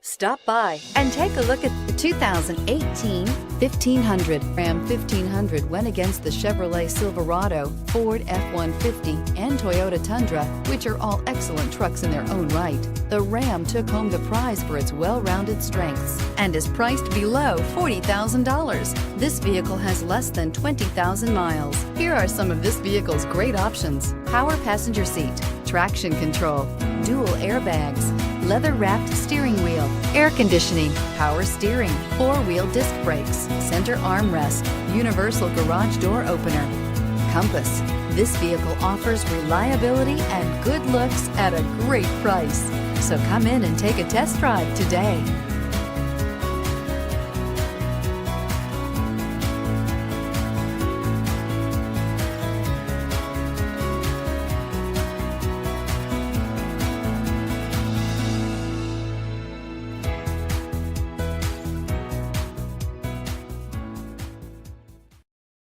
Stop by and take a look at the 2018 1500. Ram 1500 went against the Chevrolet Silverado, Ford F-150, and Toyota Tundra, which are all excellent trucks in their own right. The Ram took home the prize for its well-rounded strengths and is priced below $40,000. This vehicle has less than 20,000 miles. Here are some of this vehicle's great options: power passenger seat, traction control, dual airbags, leather-wrapped steering wheel, air conditioning, power steering, four-wheel disc brakes, center armrest, universal garage door opener, compass. This vehicle offers reliability and good looks at a great price. So come in and take a test drive today.